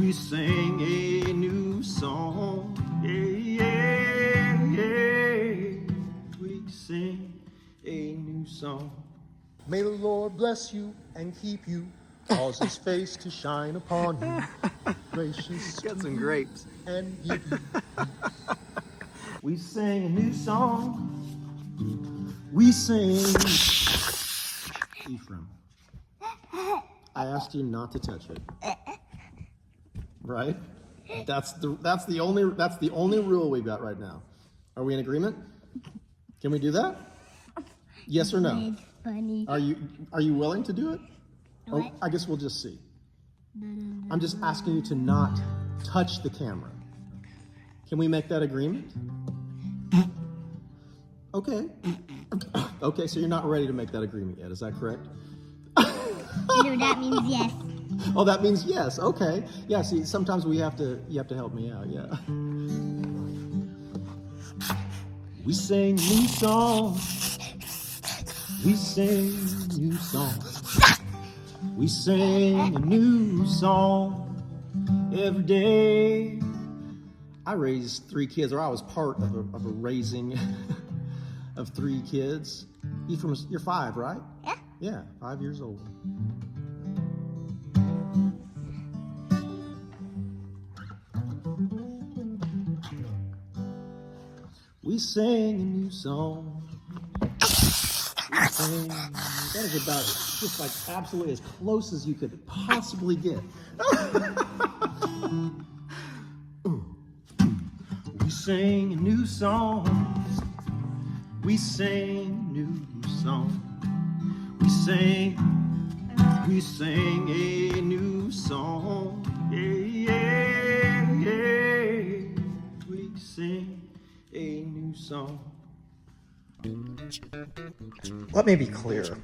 we sing a new song. Yeah, yeah, yeah. We sing a new song. May the Lord bless you and keep you, cause his face to shine upon you, gracious Got some grapes. and give you. We sing a new song. We sing. Ephraim, I asked you not to touch it. Right? That's the only rule we've got right now. Are we in agreement? Can we do that? Yes or no? It's funny. Are you willing to do it? Or What? I guess we'll just see. I'm just asking you to not touch the camera. Can we make that agreement? Okay. Okay, so you're not ready to make that agreement yet, is that correct? No, that means yes. Oh, that means yes. Okay. Yeah, see, sometimes you have to help me out, yeah. We sing new songs. We sing new songs. We sing a new song every day. I raised 3 kids, or I was part of a raising of 3 kids. You're 5, right? Yeah. Yeah, 5 years old. We sing a new song. We sing. That is about just like absolutely as close as you could possibly get. We sing a new song. We sing new song. We sing a new song. Yeah, yeah, yeah. We sing a new song. Let me be clear.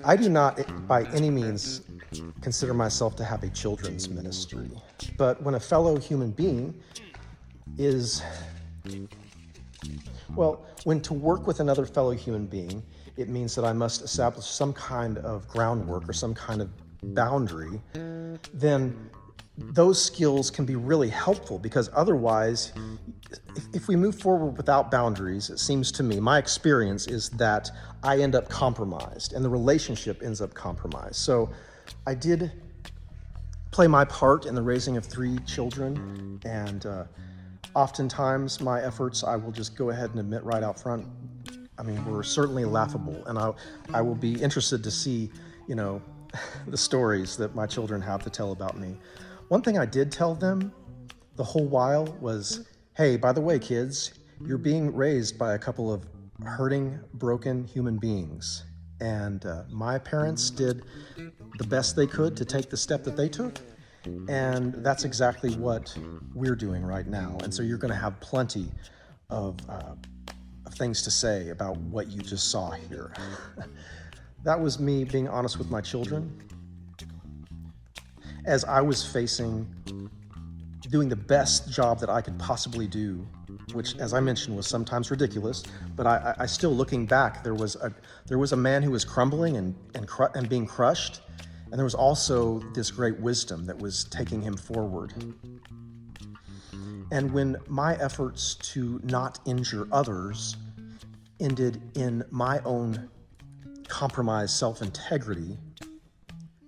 I do not by any means consider myself to have a children's ministry. But when a fellow human being is, well, when to work with another fellow human being, it means that I must establish some kind of groundwork or some kind of boundary, then those skills can be really helpful, because otherwise, if we move forward without boundaries, it seems to me, my experience is that I end up compromised and the relationship ends up compromised. So I did play my part in the raising of 3 children, and oftentimes my efforts, I will just go ahead and admit right out front, I mean, were certainly laughable, and I will be interested to see, the stories that my children have to tell about me. One thing I did tell them the whole while was, hey, by the way, kids, you're being raised by a couple of hurting, broken human beings. And my parents did the best they could to take the step that they took. And that's exactly what we're doing right now. And so you're going to have plenty of things to say about what you just saw here. That was me being honest with my children as I was facing doing the best job that I could possibly do, which, as I mentioned, was sometimes ridiculous. But I still, looking back, there was a man who was crumbling and being crushed, and there was also this great wisdom that was taking him forward. And when my efforts to not injure others ended in my own compromised self-integrity,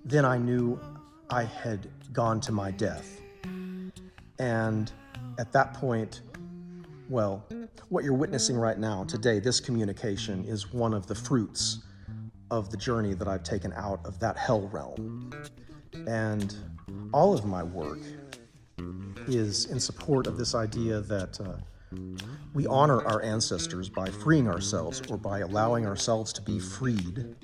then I knew I had gone to my death. And at that point, well, what you're witnessing right now, today, this communication is one of the fruits of the journey that I've taken out of that hell realm. And all of my work is in support of this idea that we honor our ancestors by freeing ourselves, or by allowing ourselves to be freed.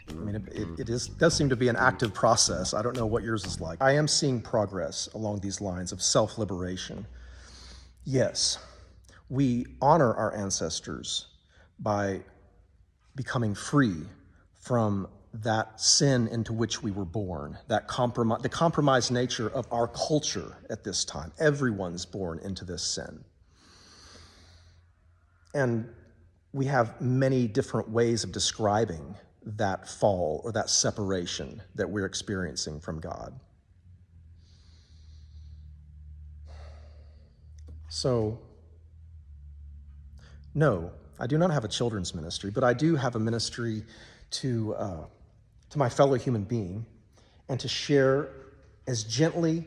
I mean, it does seem to be an active process. I don't know what yours is like. I am seeing progress along these lines of self-liberation. Yes, we honor our ancestors by becoming free from that sin into which we were born, the compromised nature of our culture at this time. Everyone's born into this sin. And we have many different ways of describing that fall or that separation that we're experiencing from God. So, no, I do not have a children's ministry, but I do have a ministry to my fellow human being, and to share as gently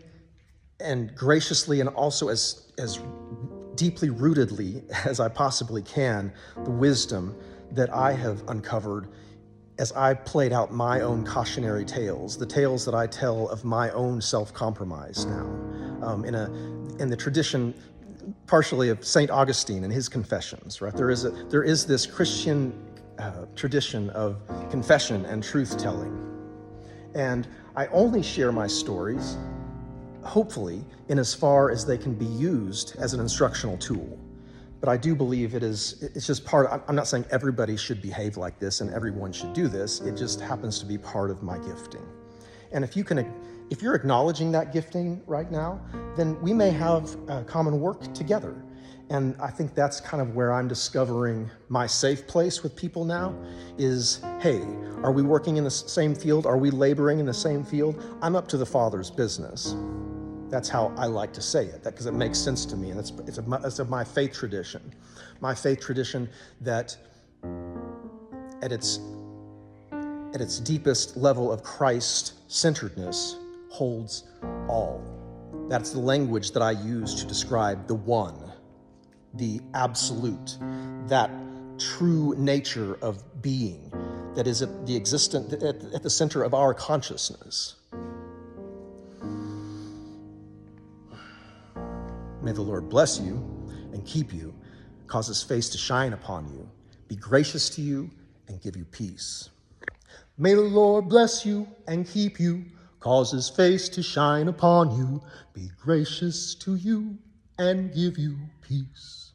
and graciously and also as deeply rootedly as I possibly can the wisdom that I have uncovered as I played out my own cautionary tales, the tales that I tell of my own self-compromise now, in the tradition partially of St. Augustine and his confessions, right? There is this Christian tradition of confession and truth-telling. And I only share my stories, hopefully, in as far as they can be used as an instructional tool. But I do believe it's just I'm not saying everybody should behave like this and everyone should do this. It just happens to be part of my gifting. And if you're acknowledging that gifting right now, then we may have common work together. And I think that's kind of where I'm discovering my safe place with people now is, hey, are we working in the same field? Are we laboring in the same field? I'm up to the Father's business. That's how I like to say it, because it makes sense to me, and it's of my faith tradition. My faith tradition that at its deepest level of Christ-centeredness holds all. That's the language that I use to describe the one, the absolute, that true nature of being that is at the center of our consciousness. May the Lord bless you and keep you, cause his face to shine upon you, be gracious to you, and give you peace. May the Lord bless you and keep you, cause his face to shine upon you, be gracious to you, and give you peace.